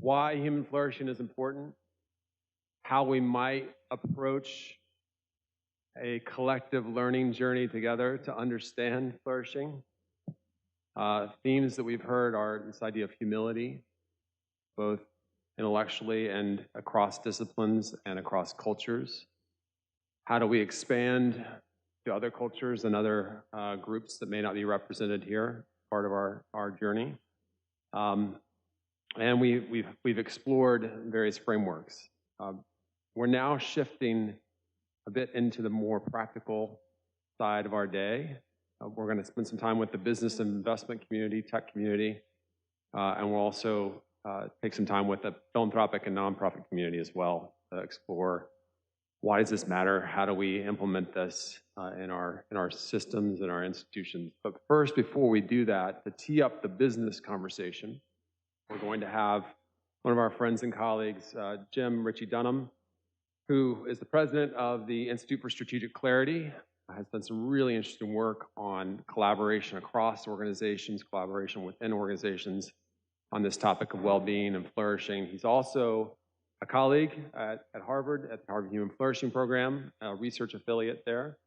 why human flourishing is important, how we might approach a collective learning journey together to understand flourishing. Themes that we've heard are this idea of humility, both intellectually and across disciplines and across cultures. How do we expand to other cultures and other groups that may not be represented here, part of our journey? And we've explored various frameworks. We're now shifting a bit into the more practical side of our day. We're going to spend some time with the business and investment community, tech community, and we'll also take some time with the philanthropic and nonprofit community as well to explore why does this matter, how do we implement this in our systems and our institutions. But first, before we do that, to tee up the business conversation, we're going to have one of our friends and colleagues, Jim Ritchie Dunham, who is the president of the Institute for Strategic Clarity, has done some really interesting work on collaboration across organizations, collaboration within organizations on this topic of well-being and flourishing. He's also a colleague at Harvard, at the Harvard Human Flourishing Program, a research affiliate there,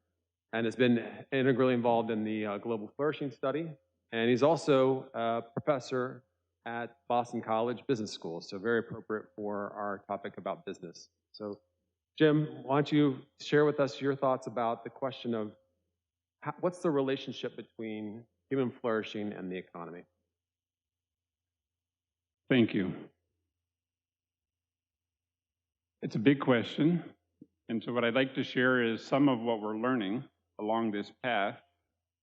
and has been integrally involved in the Global Flourishing Study. And he's also a professor at Boston College Business School, so very appropriate for our topic about business. So Jim, why don't you share with us your thoughts about the question of what's the relationship between human flourishing and the economy? Thank you. It's a big question, and so what I'd like to share is some of what we're learning along this path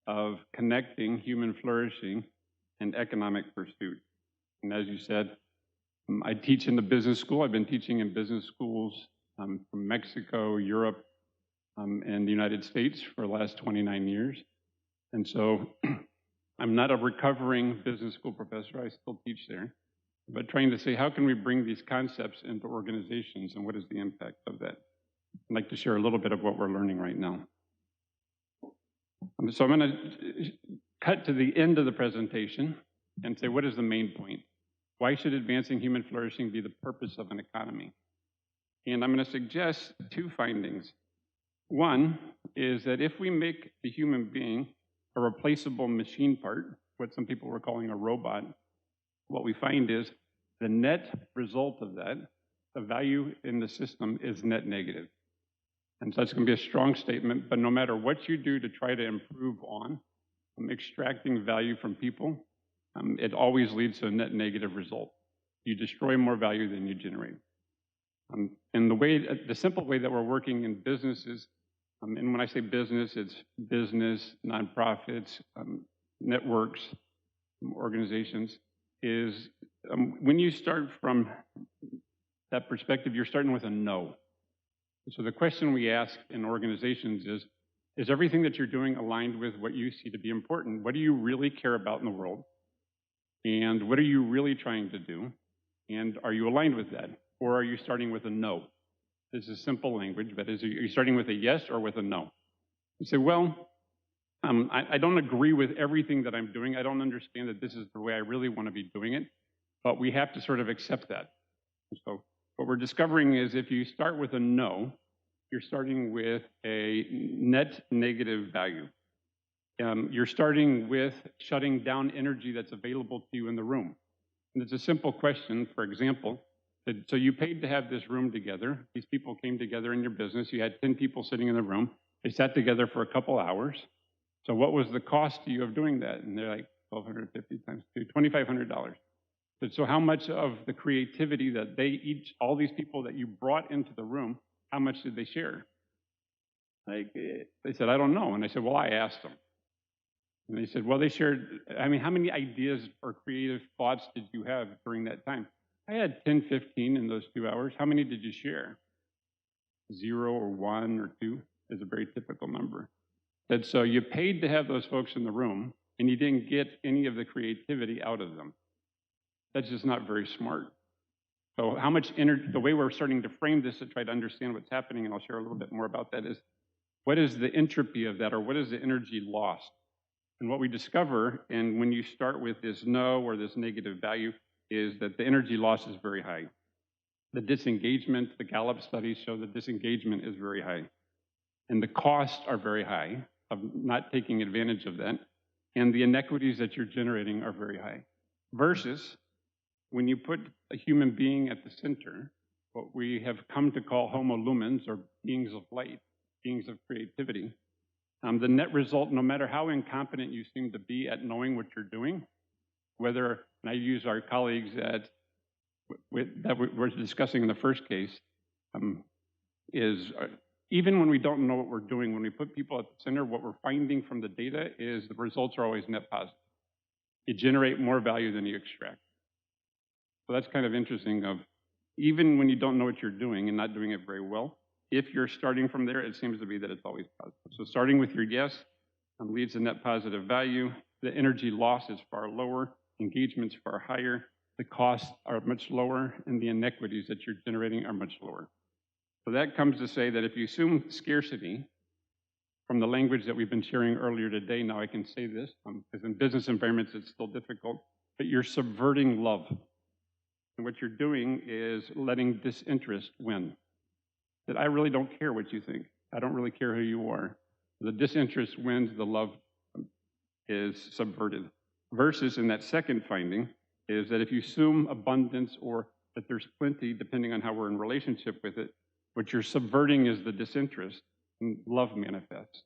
of connecting human flourishing and economic pursuit. And as you said, I teach in the business school. I've been teaching in business schools from Mexico, Europe, and the United States for the last 29 years. And so I'm not a recovering business school professor. I still teach there. But trying to say, how can we bring these concepts into organizations and what is the impact of that? I'd like to share a little bit of what we're learning right now. So I'm going to cut to the end of the presentation and say, what is the main point? Why should advancing human flourishing be the purpose of an economy? And I'm going to suggest two findings. One is that if we make the human being a replaceable machine part, what some people were calling a robot, what we find is the net result of that, the value in the system, is net negative. And so that's going to be a strong statement, but no matter what you do to try to improve on extracting value from people, it always leads to a net negative result. You destroy more value than you generate. And the simple way that we're working in businesses, and when I say business, it's business, nonprofits, networks, organizations, is when you start from that perspective, you're starting with a no. So the question we ask in organizations is everything that you're doing aligned with what you see to be important? What do you really care about in the world? And what are you really trying to do? And are you aligned with that? Or are you starting with a no? This is simple language, but are you starting with a yes or with a no? You say, well, I don't agree with everything that I'm doing. I don't understand that this is the way I really want to be doing it, but we have to sort of accept that. So what we're discovering is if you start with a no, you're starting with a net negative value. You're starting with shutting down energy that's available to you in the room. And it's a simple question, for example, so you paid to have this room together. These people came together in your business. You had 10 people sitting in the room. They sat together for a couple hours. So what was the cost to you of doing that? And they're like, $1,250 times 2, $2,500. So how much of the creativity that all these people that you brought into the room, how much did they share? Like, they said, I don't know. And I said, well, I asked them. And they said, well, they shared, how many ideas or creative thoughts did you have during that time? I had 10, 15 in those 2 hours. How many did you share? 0 or 1 or 2 is a very typical number. And so you paid to have those folks in the room, and you didn't get any of the creativity out of them. That's just not very smart. So how much energy, the way we're starting to frame this to try to understand what's happening, and I'll share a little bit more about that, is what is the entropy of that, or what is the energy lost? And what we discover, and when you start with this no or this negative value, is that the energy loss is very high. The disengagement, the Gallup studies show that disengagement is very high. And the costs are very high of not taking advantage of that. And the inequities that you're generating are very high. Versus when you put a human being at the center, what we have come to call homo lumens, or beings of light, beings of creativity, the net result, no matter how incompetent you seem to be at knowing what you're doing, whether, and I use our colleagues that we're discussing in the first case, is even when we don't know what we're doing, when we put people at the center, what we're finding from the data is the results are always net positive. You generate more value than you extract. So that's kind of interesting of, even when you don't know what you're doing and not doing it very well, if you're starting from there, it seems to be that it's always positive. So starting with your yes leads to net positive value. The energy loss is far lower. Engagement's far higher. The costs are much lower, and the inequities that you're generating are much lower. So that comes to say that if you assume scarcity, from the language that we've been sharing earlier today, now I can say this, because in business environments it's still difficult, but you're subverting love. And what you're doing is letting disinterest win. That I really don't care what you think. I don't really care who you are. The disinterest wins, the love is subverted. Versus in that second finding is that if you assume abundance or that there's plenty, depending on how we're in relationship with it, what you're subverting is the disinterest, and love manifests.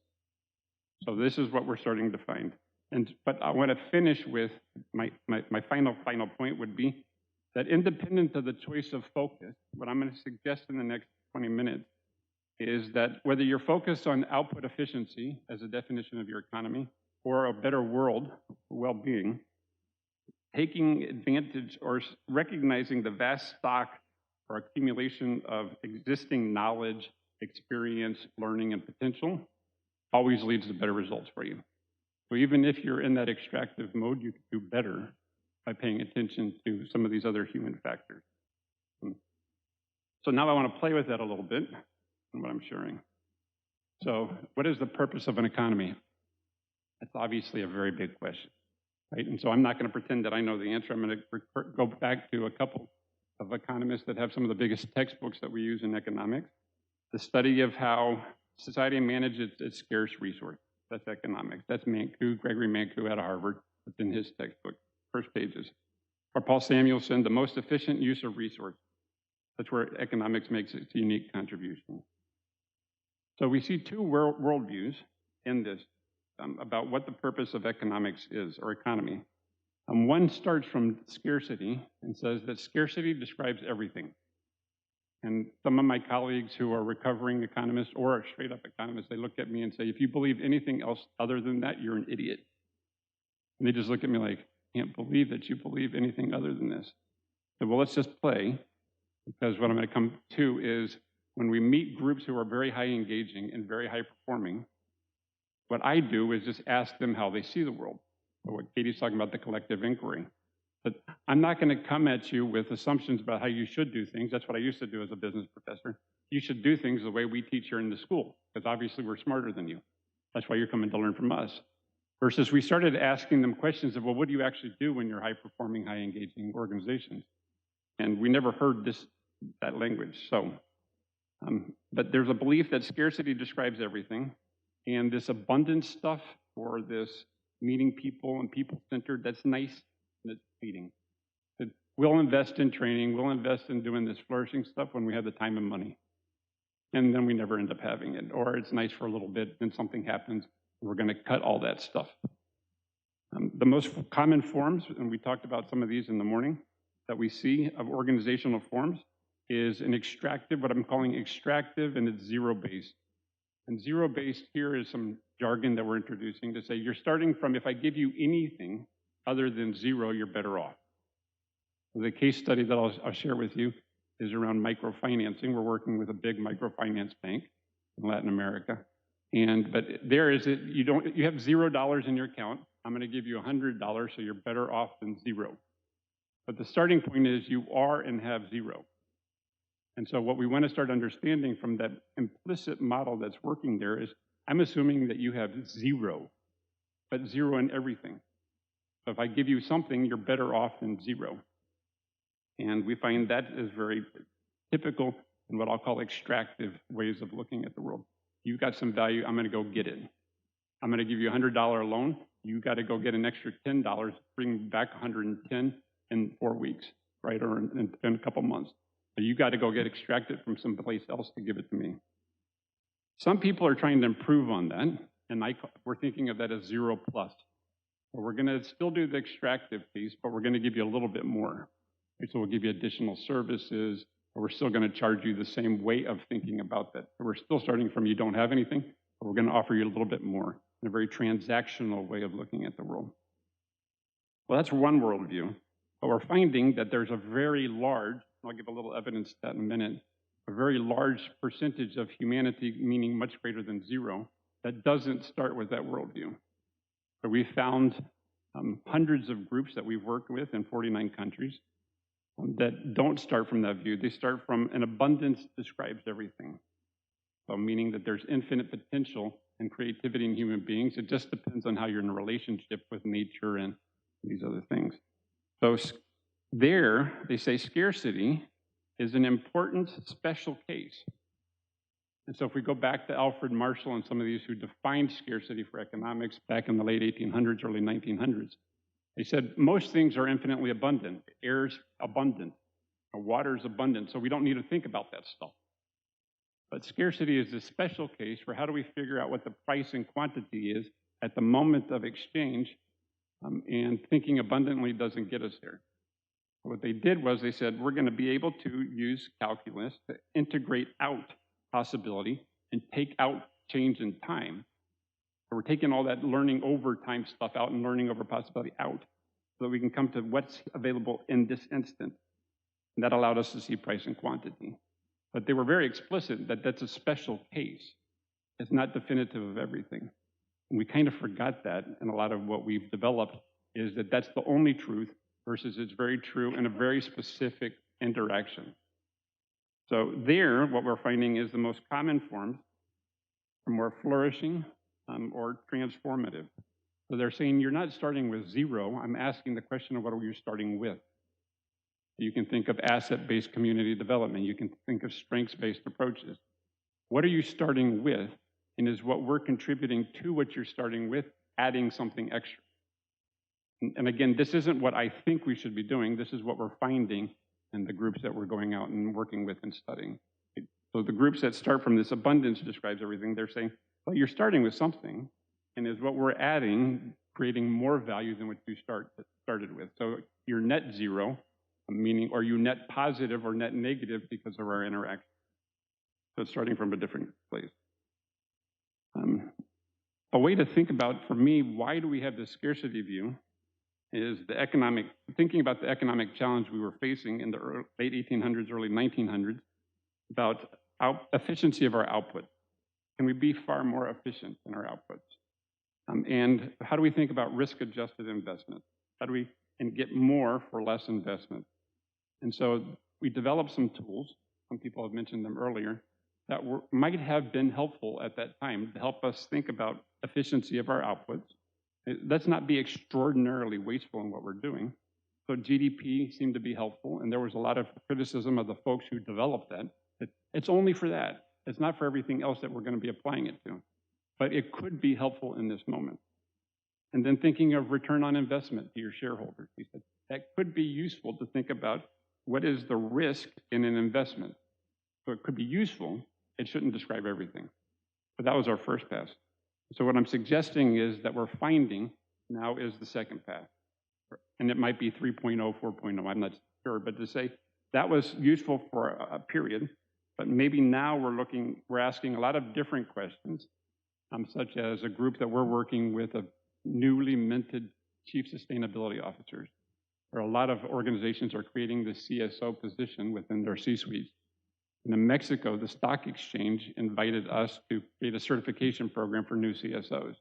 So this is what we're starting to find. But I want to finish with my final point would be that independent of the choice of focus, what I'm going to suggest in the next 20 minutes is that whether you're focused on output efficiency as a definition of your economy or a better world, well-being, taking advantage or recognizing the vast stock or accumulation of existing knowledge, experience, learning, and potential always leads to better results for you. So even if you're in that extractive mode, you can do better by paying attention to some of these other human factors. So now I want to play with that a little bit in what I'm sharing. So what is the purpose of an economy? That's obviously a very big question, right? And so I'm not going to pretend that I know the answer. I'm going to go back to a couple of economists that have some of the biggest textbooks that we use in economics. The study of how society manages its scarce resource. That's economics. That's Gregory Mankiw out of Harvard. It's in his textbook, first pages. Or Paul Samuelson, the most efficient use of resources. That's where economics makes its unique contribution. So we see two worldviews in this about what the purpose of economics is, or economy. One starts from scarcity and says that scarcity describes everything. And some of my colleagues who are recovering economists or are straight up economists, they look at me and say, if you believe anything else other than that, you're an idiot. And they just look at me like, I can't believe that you believe anything other than this. So, well, let's just play, because what I'm going to come to is when we meet groups who are very high engaging and very high performing, what I do is just ask them how they see the world. Or what Katie's talking about, the collective inquiry. But I'm not going to come at you with assumptions about how you should do things. That's what I used to do as a business professor. You should do things the way we teach here in the school, because obviously we're smarter than you. That's why you're coming to learn from us. Versus we started asking them questions of, well, what do you actually do when you're high-performing, high-engaging organizations? And we never heard that language. So, but there's a belief that scarcity describes everything. And this abundance stuff, or this meeting people and people-centered, that's nice and it's fleeting. We'll invest in training, we'll invest in doing this flourishing stuff when we have the time and money. And then we never end up having it. Or it's nice for a little bit, then something happens, and we're going to cut all that stuff. The most common forms, and we talked about some of these in the morning, that we see of organizational forms is an extractive, what I'm calling extractive, and it's zero-based. And zero-based here is some jargon that we're introducing to say you're starting from, if I give you anything other than zero, you're better off. The case study that I'll share with you is around microfinancing. We're working with a big microfinance bank in Latin America. But there is it, you have $0 in your account. I'm going to give you $100, so you're better off than zero. But the starting point is you are and have zero. And so what we want to start understanding from that implicit model that's working there is, I'm assuming that you have zero, but zero in everything. So if I give you something, you're better off than zero. And we find that is very typical in what I'll call extractive ways of looking at the world. You've got some value, I'm going to go get it. I'm going to give you a $100 loan. You got to go get an extra $10, bring back 110 in 4 weeks, right, or in a couple months. So you got to go get extracted from someplace else to give it to me. Some people are trying to improve on that, and we're thinking of that as 0+. So we're going to still do the extractive piece, but we're going to give you a little bit more. So we'll give you additional services, but we're still going to charge you the same way of thinking about that. So we're still starting from you don't have anything, but we're going to offer you a little bit more in a very transactional way of looking at the world. Well, that's one worldview, but we're finding that there's a very large, I'll give a little evidence to that in a minute, a very large percentage of humanity, meaning much greater than 0, that doesn't start with that worldview. So we found hundreds of groups that we've worked with in 49 countries that don't start from that view. They start from an abundance describes everything. So meaning that there's infinite potential and creativity in human beings. It just depends on how you're in a relationship with nature and these other things. So there, they say scarcity is an important special case. And so if we go back to Alfred Marshall and some of these who defined scarcity for economics back in the late 1800s, early 1900s, they said most things are infinitely abundant. Air's abundant, water's abundant, so we don't need to think about that stuff. But scarcity is a special case for how do we figure out what the price and quantity is at the moment of exchange, and thinking abundantly doesn't get us there. What they did was they said, we're going to be able to use calculus to integrate out possibility and take out change in time. So we're taking all that learning over time stuff out and learning over possibility out so that we can come to what's available in this instant. And that allowed us to see price and quantity. But they were very explicit that that's a special case. It's not definitive of everything. And we kind of forgot that in a lot of what we've developed is that that's the only truth versus it's very true in a very specific interaction. So there, what we're finding is the most common forms are more flourishing or transformative. So they're saying you're not starting with 0. I'm asking the question of what are you starting with? You can think of asset-based community development. You can think of strengths-based approaches. What are you starting with? And is what we're contributing to what you're starting with adding something extra? And again, this isn't what I think we should be doing. This is what we're finding in the groups that we're going out and working with and studying. So the groups that start from this abundance describes everything. They're saying, well, you're starting with something, and is what we're adding creating more value than what you started with. So you're net 0, meaning, or you net positive or net negative because of our interaction. So it's starting from a different place. A way to think about, for me, why do we have this scarcity view is thinking about the economic challenge we were facing in the late 1800s, early 1900s, about efficiency of our output. Can we be far more efficient in our outputs? And how do we think about risk-adjusted investment? How do we get more for less investment? And so we developed some tools, some people have mentioned them earlier, that might have been helpful at that time to help us think about efficiency of our outputs. Let's not be extraordinarily wasteful in what we're doing. So GDP seemed to be helpful, and there was a lot of criticism of the folks who developed that. It's only for that. It's not for everything else that we're going to be applying it to. But it could be helpful in this moment. And then thinking of return on investment to your shareholders. He said, that could be useful to think about what is the risk in an investment. So it could be useful. It shouldn't describe everything. But that was our first pass. So what I'm suggesting is that we're finding now is the second path. And it might be 3.0, 4.0, I'm not sure, but to say that was useful for a period, but maybe now we're asking a lot of different questions, such as a group that we're working with of newly minted chief sustainability officers, where a lot of organizations are creating the CSO position within their C-suites. And in Mexico, the stock exchange invited us to create a certification program for new CSOs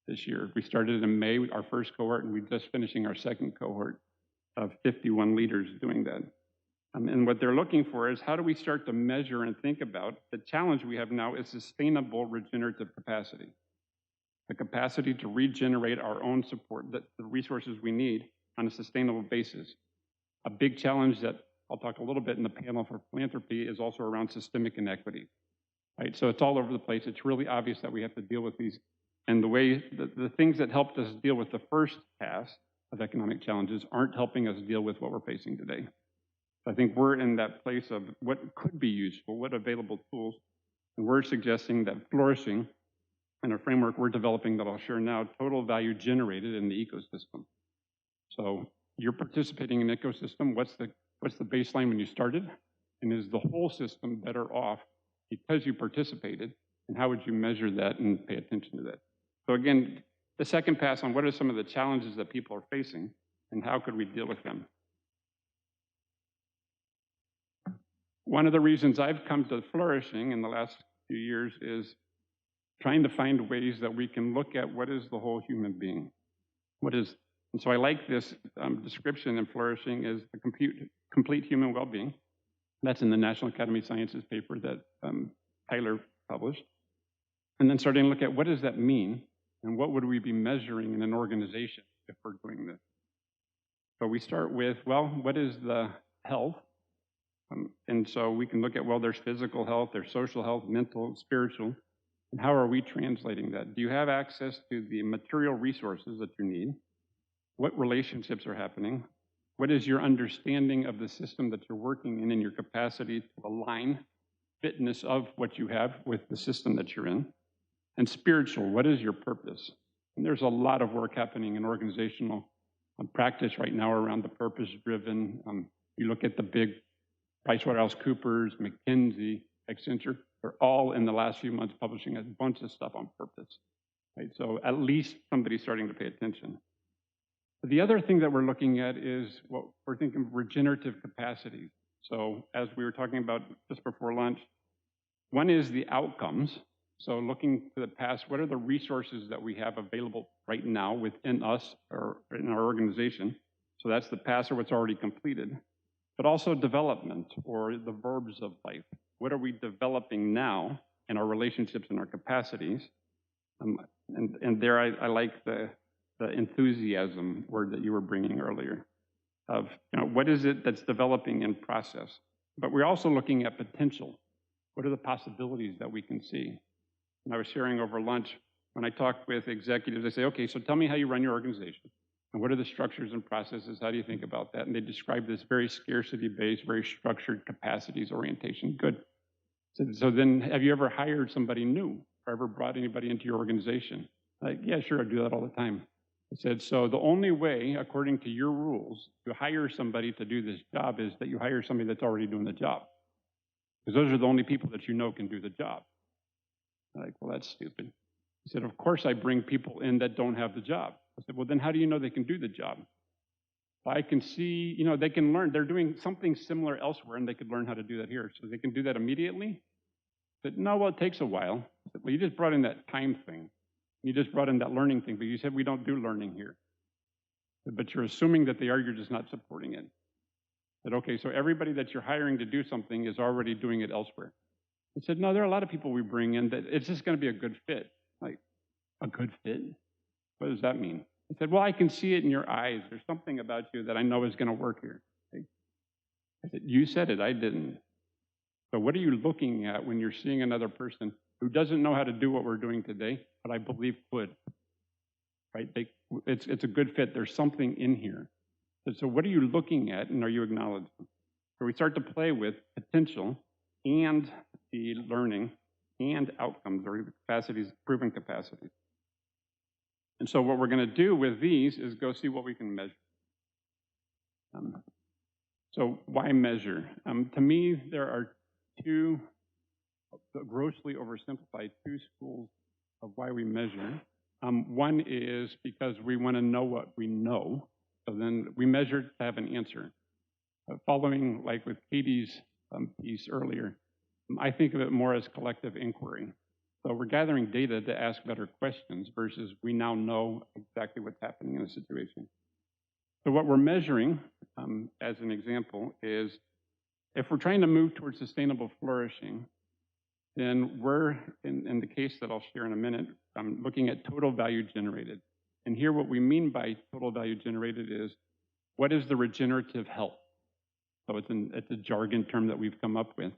this year. We started in May, our first cohort, and we're just finishing our second cohort of 51 leaders doing that. And what they're looking for is how do we start to measure and think about the challenge we have now is sustainable regenerative capacity. The capacity to regenerate our own support, the resources we need on a sustainable basis. A big challenge that I'll talk a little bit in the panel for philanthropy, is also around systemic inequity. Right? So it's all over the place. It's really obvious that we have to deal with these. And the things that helped us deal with the first pass of economic challenges aren't helping us deal with what we're facing today. I think we're in that place of what could be useful, what available tools, and we're suggesting that flourishing in a framework we're developing that I'll share now, total value generated in the ecosystem. So you're participating in an ecosystem. What's the baseline when you started? And is the whole system better off because you participated? And how would you measure that and pay attention to that? So again, the second pass on what are some of the challenges that people are facing and how could we deal with them? One of the reasons I've come to flourishing in the last few years is trying to find ways that we can look at what is the whole human being. And so I like this description in flourishing is the complete human well-being. That's in the National Academy of Sciences paper that Tyler published. And then starting to look at what does that mean and what would we be measuring in an organization if we're doing this. So we start with, well, what is the health? And so we can look at, well, there's physical health, there's social health, mental, spiritual. And how are we translating that? Do you have access to the material resources that you need? What relationships are happening? What is your understanding of the system that you're working in and your capacity to align fitness of what you have with the system that you're in? And spiritual, what is your purpose? And there's a lot of work happening in organizational practice right now around the purpose-driven. You look at the big PricewaterhouseCoopers, McKinsey, Accenture, they're all in the last few months publishing a bunch of stuff on purpose. Right? So at least somebody's starting to pay attention. The other thing that we're looking at is what we're thinking of regenerative capacities. So as we were talking about just before lunch, one is the outcomes. So looking to the past, what are the resources that we have available right now within us or in our organization? So that's the past or what's already completed. But also development or the verbs of life. What are we developing now in our relationships and our capacities? And there I like the enthusiasm word that you were bringing earlier of, what is it that's developing in process? But we're also looking at potential. What are the possibilities that we can see? And I was sharing over lunch, when I talk with executives, I say, okay, so tell me how you run your organization. And what are the structures and processes? How do you think about that? And they describe this very scarcity-based, very structured capacities orientation. Good. So then have you ever hired somebody new or ever brought anybody into your organization? Like, yeah, sure, I do that all the time. I said, so the only way, according to your rules, to hire somebody to do this job is that you hire somebody that's already doing the job. Because those are the only people that you know can do the job. I'm like, well, that's stupid. He said, of course I bring people in that don't have the job. I said, well, then how do you know they can do the job? Well, I can see, they can learn. They're doing something similar elsewhere, and they could learn how to do that here. So they can do that immediately? I said, no, well, it takes a while. I said, well, you just brought in that time thing. You just brought in that learning thing, but you said we don't do learning here. But you're assuming that they are, you're just not supporting it. I said, okay, so everybody that you're hiring to do something is already doing it elsewhere. I said, no, there are a lot of people we bring in that it's just going to be a good fit. Like, a good fit? What does that mean? I said, well, I can see it in your eyes. There's something about you that I know is going to work here. I said, you said it, I didn't. So what are you looking at when you're seeing another person who doesn't know how to do what we're doing today, but I believe could? Right? It's a good fit. There's something in here. So what are you looking at, and are you acknowledging? So we start to play with potential and the learning and outcomes, or the capacities, proven capacities. And so what we're going to do with these is go see what we can measure. So why measure? To me, there are two, grossly oversimplified, two schools of why we measure. One is because we want to know what we know. So then we measure to have an answer. Following, like with Katie's piece earlier, I think of it more as collective inquiry. So we're gathering data to ask better questions versus we now know exactly what's happening in a situation. So what we're measuring, as an example, is if we're trying to move towards sustainable flourishing, then we're, in the case that I'll share in a minute, looking at total value generated. And here what we mean by total value generated is, what is the regenerative health? So it's a jargon term that we've come up with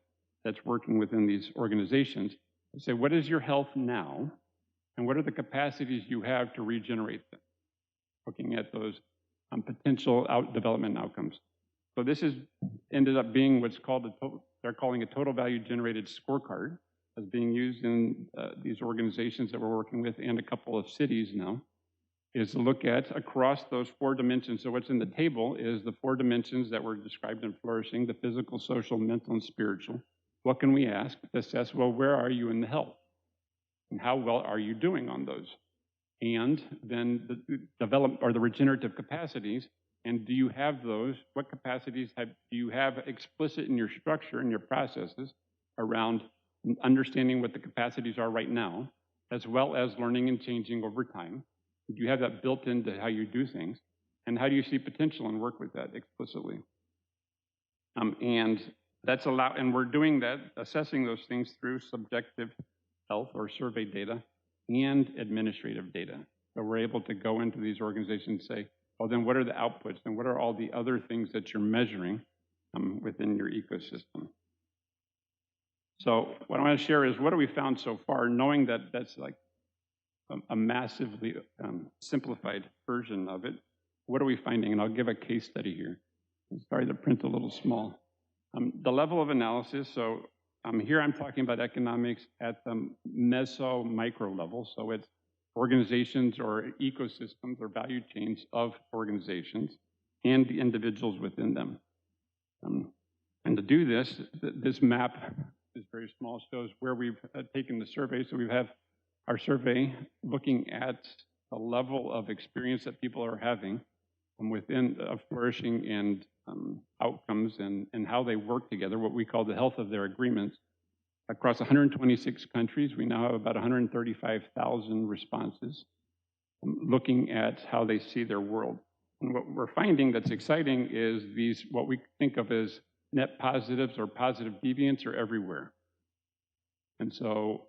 that's working within these organizations. They say, what is your health now? And what are the capacities you have to regenerate them? Looking at those potential development outcomes. So this has ended up being what's called they're calling a total value generated scorecard, as being used in these organizations that we're working with and a couple of cities now, is to look at across those 4 dimensions. So what's in the table is the 4 dimensions that were described in flourishing: the physical, social, mental, and spiritual. What can we ask to assess, well, where are you in the health? And how well are you doing on those? And then the develop or the regenerative capacities, and do you have those? What capacities do you have explicit in your structure and your processes around understanding what the capacities are right now, as well as learning and changing over time? Do you have that built into how you do things? And how do you see potential and work with that explicitly? And that's and we're doing that, assessing those things through subjective health or survey data and administrative data. So we're able to go into these organizations and say, well, then what are the outputs and what are all the other things that you're measuring within your ecosystem? So what I want to share is what have we found so far, knowing that that's like a massively simplified version of it. What are we finding? And I'll give a case study here. Sorry, the print's a little small. The level of analysis, so here I'm talking about economics at the meso-micro level, so it's organizations or ecosystems or value chains of organizations and the individuals within them. And to do this, this map is very small, shows where we've taken the survey. So we have our survey looking at the level of experience that people are having within flourishing and outcomes and how they work together, what we call the health of their agreements. Across 126 countries, we now have about 135,000 responses looking at how they see their world. And what we're finding that's exciting is these, what we think of as net positives or positive deviants, are everywhere. And so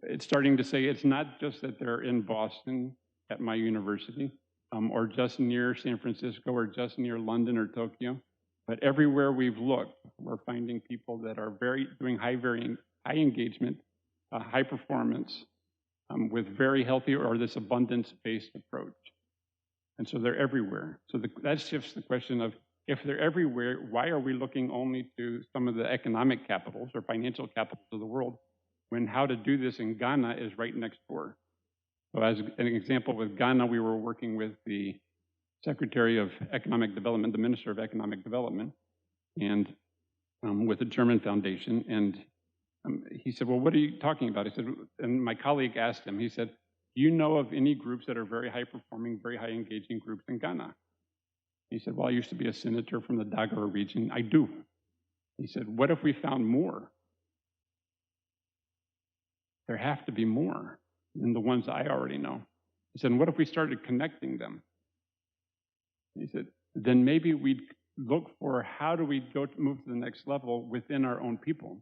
it's starting to say it's not just that they're in Boston at my university, or just near San Francisco, or just near London or Tokyo, but everywhere we've looked, we're finding people that are doing high engagement, high performance, with very healthy or this abundance-based approach. And so they're everywhere. So that shifts the question of, if they're everywhere, why are we looking only to some of the economic capitals or financial capitals of the world, when how to do this in Ghana is right next door? So as an example, with Ghana, we were working with the Secretary of Economic Development, the Minister of Economic Development, and with the German Foundation. And he said, well, what are you talking about? I said, and my colleague asked him, he said, do you know of any groups that are very high performing, very high engaging groups in Ghana? He said, well, I used to be a senator from the Dagara region. I do. He said, what if we found more? There have to be more than the ones I already know. He said, and what if we started connecting them? He said, then maybe we'd look for how do we move to the next level within our own people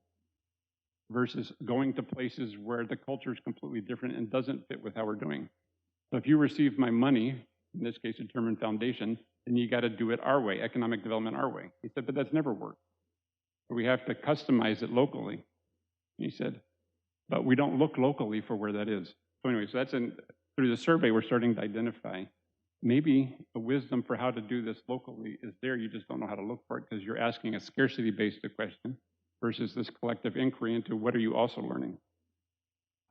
versus going to places where the culture is completely different and doesn't fit with how we're doing. So if you receive my money, in this case, a German foundation, then you got to do it our way, economic development our way. He said, but that's never worked. We have to customize it locally. He said, but we don't look locally for where that is. So anyway, so that's through the survey, we're starting to identify maybe the wisdom for how to do this locally is there. You just don't know how to look for it because you're asking a scarcity-based question versus this collective inquiry into what are you also learning.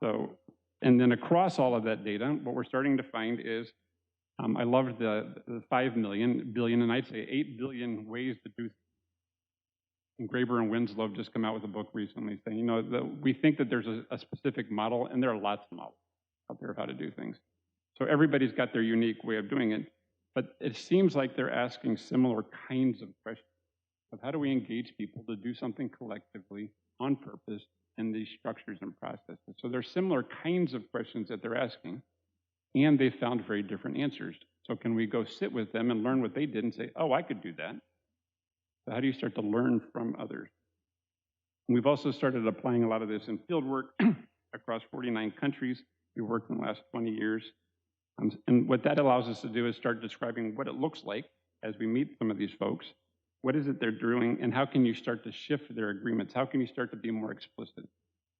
So, and then across all of that data, what we're starting to find is, I love the 5 billion, and I'd say 8 billion ways to do things. And Graeber and Winslow just come out with a book recently saying, you know, we think that there's a specific model, and there are lots of models out there of how to do things. So everybody's got their unique way of doing it, but it seems like they're asking similar kinds of questions of how do we engage people to do something collectively on purpose in these structures and processes. So there's similar kinds of questions that they're asking, and they found very different answers. So can we go sit with them and learn what they did and say, oh, I could do that? So how do you start to learn from others? And we've also started applying a lot of this in field work across 49 countries. We've worked in the last 20 years. And what that allows us to do is start describing what it looks like as we meet some of these folks, What is it they're doing, and how can you start to shift their agreements? How can you start to be more explicit?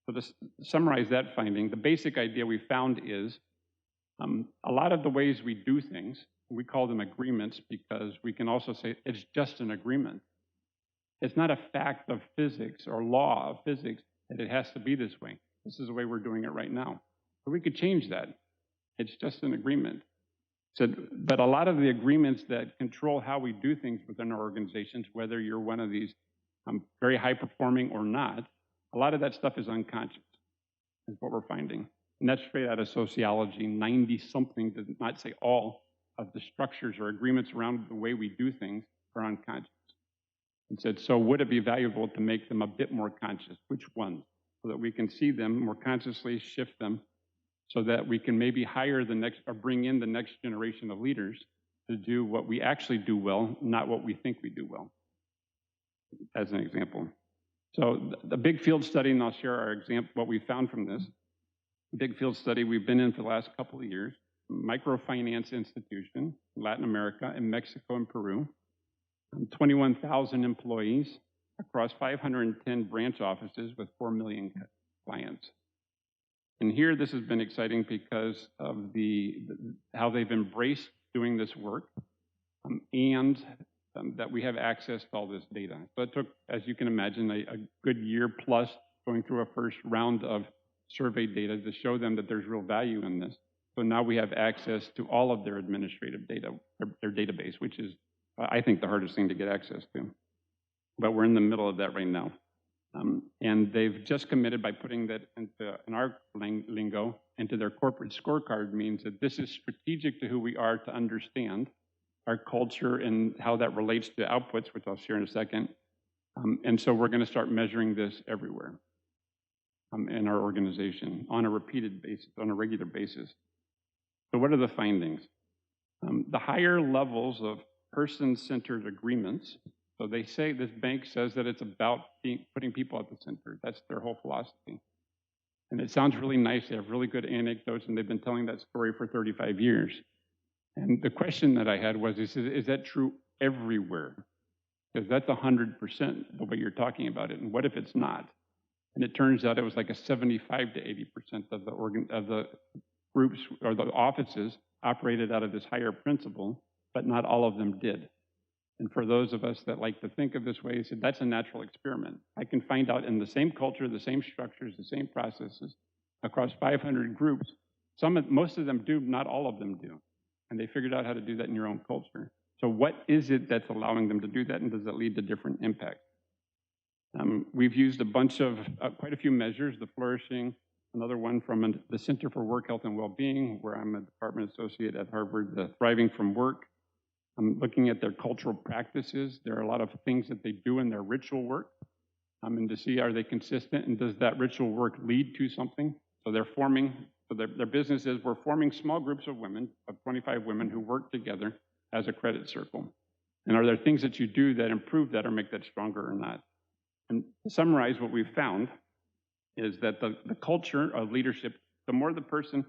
So to summarize that finding, the basic idea we found is a lot of the ways we do things, we call them agreements because we can also say it's just an agreement. It's not a fact of physics or law of physics that it has to be this way. This is the way we're doing it right now. But we could change that. It's just an agreement. So, but a lot of the agreements that control how we do things within our organizations, whether you're one of these very high performing or not, a lot of that stuff is unconscious, is what we're finding. And that's straight out of sociology. 90-something, to not say all, of the structures or agreements around the way we do things are unconscious. And said, so would it be valuable to make them a bit more conscious? Which ones? So that we can see them more consciously, shift them, so that we can maybe hire the next or bring in the next generation of leaders to do what we actually do well, not what we think we do well, as an example. So the big field study, and I'll share our example, what we found from this. Big field study we've been in for the last couple of years, microfinance institution, Latin America, in Mexico and Peru, 21,000 employees across 510 branch offices with 4 million clients. And here, this has been exciting because of how they've embraced doing this work and that we have access to all this data. So it took, as you can imagine, a good year plus going through a first round of survey data to show them that there's real value in this. So now we have access to all of their administrative data, their database, which is, I think, the hardest thing to get access to. But we're in the middle of that right now. And they've just committed by putting that into, in our lingo, into their corporate scorecard means that this is strategic to who we are to understand our culture and how that relates to outputs, which I'll share in a second. And so we're going to start measuring this everywhere in our organization on a repeated basis, on a regular basis. So what are the findings? The higher levels of person-centered agreements. So they say, this bank says that it's about putting people at the center. That's their whole philosophy. And it sounds really nice. They have really good anecdotes, and they've been telling that story for 35 years. And the question that I had was, is that true everywhere? Because that's 100% the way you're talking about it. And what if it's not? And it turns out it was like a 75 to 80% of the groups or the offices operated out of this higher principle, but not all of them did. And for those of us that like to think of this way, said that's a natural experiment. I can find out in the same culture, the same structures, the same processes across 500 groups. Most of them do, not all of them do. And they figured out how to do that in your own culture. So what is it that's allowing them to do that, and does it lead to different impacts? We've used a bunch of, quite a few measures, the flourishing, another one from the Center for Work Health and Wellbeing, where I'm a department associate at Harvard, the Thriving from Work. I'm looking at their cultural practices. There are a lot of things that they do in their ritual work, and to see, are they consistent, and does that ritual work lead to something? So they're forming, so their business is, we're forming small groups of women, of 25 women who work together as a credit circle. And are there things that you do that improve that or make that stronger or not? And to summarize, what we've found is that the culture of leadership, the more the person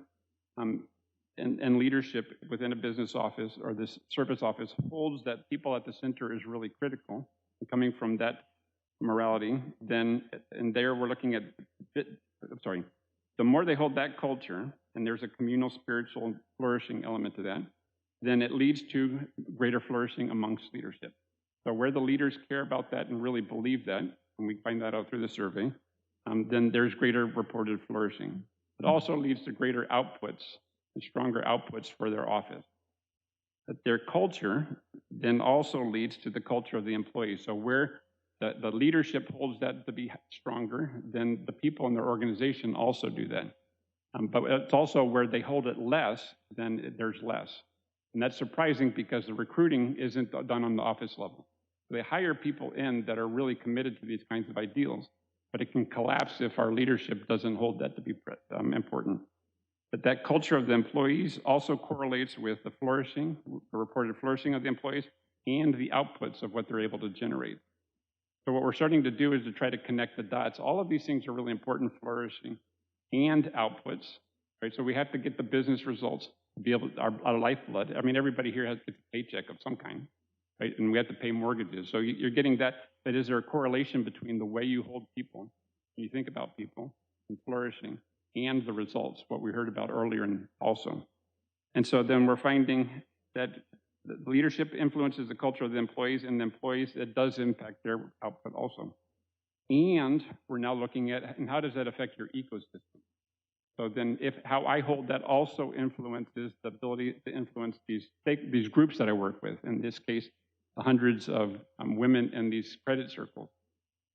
and leadership within a business office or this service office holds that people at the center is really critical, and coming from that morality, then, and there we're looking at, the more they hold that culture, and there's a communal, spiritual, flourishing element to that, then it leads to greater flourishing amongst leadership. So where the leaders care about that and really believe that, and we find that out through the survey, then there's greater reported flourishing. It also leads to greater outputs and stronger outputs for their office. But their culture then also leads to the culture of the employees. So where the leadership holds that to be stronger, then the people in their organization also do that. But it's also where they hold it less, then there's less. And that's surprising because the recruiting isn't done on the office level. They hire people in that are really committed to these kinds of ideals, but it can collapse if our leadership doesn't hold that to be important. But that culture of the employees also correlates with the flourishing, the reported flourishing of the employees, and the outputs of what they're able to generate. So what we're starting to do is to try to connect the dots. All of these things are really important, flourishing and outputs, right? So we have to get the business results to be able to, our lifeblood. I mean, everybody here gets a paycheck of some kind. right? And we have to pay mortgages. So you're getting that. But is there a correlation between the way you hold people, when you think about people, and flourishing, and the results, what we heard about earlier and also. And so then we're finding that the leadership influences the culture of the employees, and the employees, it does impact their output also. And we're now looking at, and how does that affect your ecosystem? So then if how I hold that also influences the ability to influence these groups that I work with, in this case, the hundreds of women in these credit circles.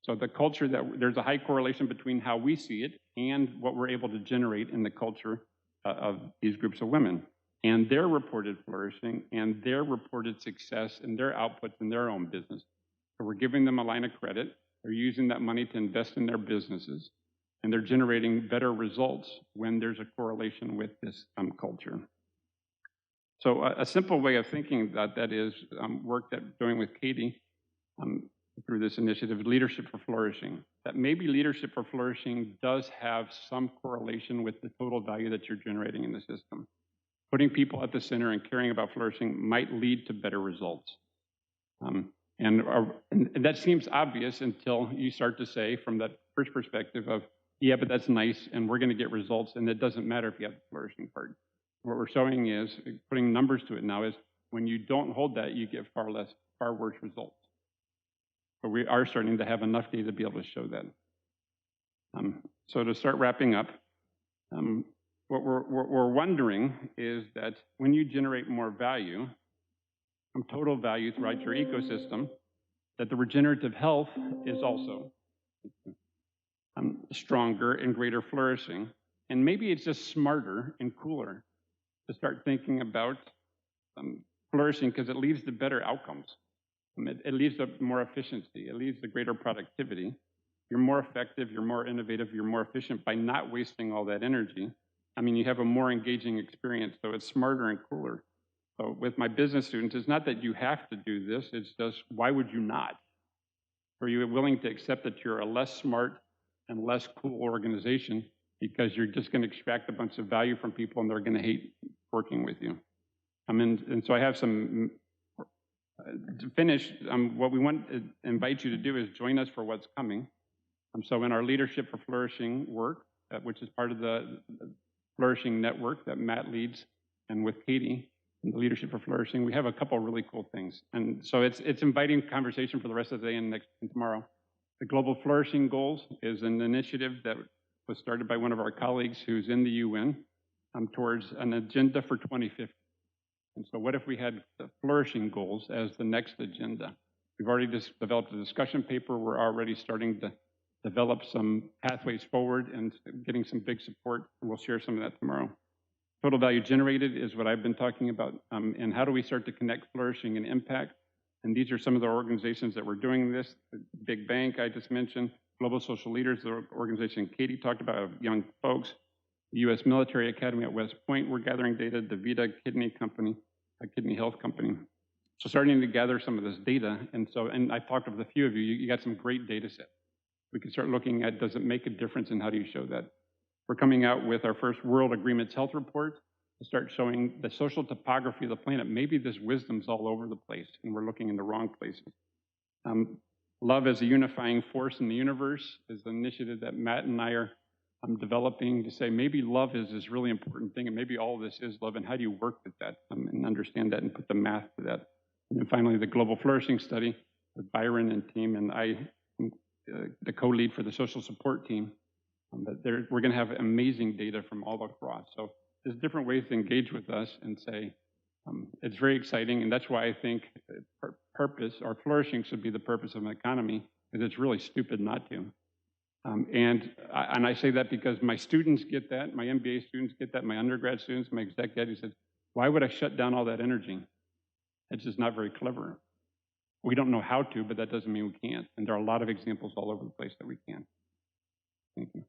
So the culture, that there's a high correlation between how we see it and what we're able to generate in the culture of these groups of women, and their reported flourishing and their reported success and their outputs in their own business. So we're giving them a line of credit. They're using that money to invest in their businesses, and they're generating better results when there's a correlation with this culture. So a simple way of thinking about that is work that I'm doing with Katie through this initiative, Leadership for Flourishing. That maybe Leadership for Flourishing does have some correlation with the total value that you're generating in the system. Putting people at the center and caring about flourishing might lead to better results. And that seems obvious until you start to say, from that first perspective of, yeah, but that's nice, and we're going to get results, and it doesn't matter if you have the flourishing part. What we're showing is, putting numbers to it now, is when you don't hold that, you get far worse results. But we are starting to have enough data to be able to show that. So to start wrapping up, what we're wondering is that when you generate more value, total value throughout your ecosystem, that the regenerative health is also stronger and greater flourishing. And maybe it's just smarter and cooler to start thinking about flourishing, because it leads to better outcomes. It leads to more efficiency. It leads to greater productivity. You're more effective, you're more innovative, you're more efficient by not wasting all that energy. I mean, you have a more engaging experience, so it's smarter and cooler. So with my business students, it's not that you have to do this, it's just, why would you not? Are you willing to accept that you're a less smart and less cool organization because you're just going to extract a bunch of value from people and they're going to hate working with you? And so I have some, to finish, what we want to invite you to do is join us for what's coming. So in our Leadership for Flourishing work, which is part of the Flourishing Network that Matt leads, and with Katie, and the Leadership for Flourishing, we have a couple of really cool things. And so it's inviting conversation for the rest of the day and tomorrow. The Global Flourishing Goals is an initiative that was started by one of our colleagues who's in the UN towards an agenda for 2050. And so what if we had the flourishing goals as the next agenda? We've already just developed a discussion paper. We're already starting to develop some pathways forward and getting some big support. And we'll share some of that tomorrow. Total value generated is what I've been talking about. And how do we start to connect flourishing and impact? And these are some of the organizations that we're doing this. The Big Bank I just mentioned, Global Social Leaders, the organization Katie talked about, of young folks. The U.S. Military Academy at West Point, we're gathering data. DaVita Kidney Company, a kidney health company. So starting to gather some of this data. And I talked with a few of you, you got some great data sets. We can start looking at, does it make a difference, and how do you show that? We're coming out with our first World Agreements Health Report to start showing the social topography of the planet. Maybe this wisdom's all over the place and we're looking in the wrong places. Love as a unifying force in the universe is an initiative that Matt and I are developing to say maybe love is this really important thing, and maybe all of this is love, and how do you work with that and understand that and put the math to that? And then finally, the Global Flourishing Study with Byron and team, and I, the co-lead for the social support team. But we're going to have amazing data from all across. So there's different ways to engage with us and say, it's very exciting, and that's why I think purpose or flourishing should be the purpose of an economy, because it's really stupid not to. And I say that because my students get that, my MBA students get that, my undergrad students, my exec ed, he said, why would I shut down all that energy? It's just not very clever. We don't know how to, but that doesn't mean we can't. And there are a lot of examples all over the place that we can. Thank you.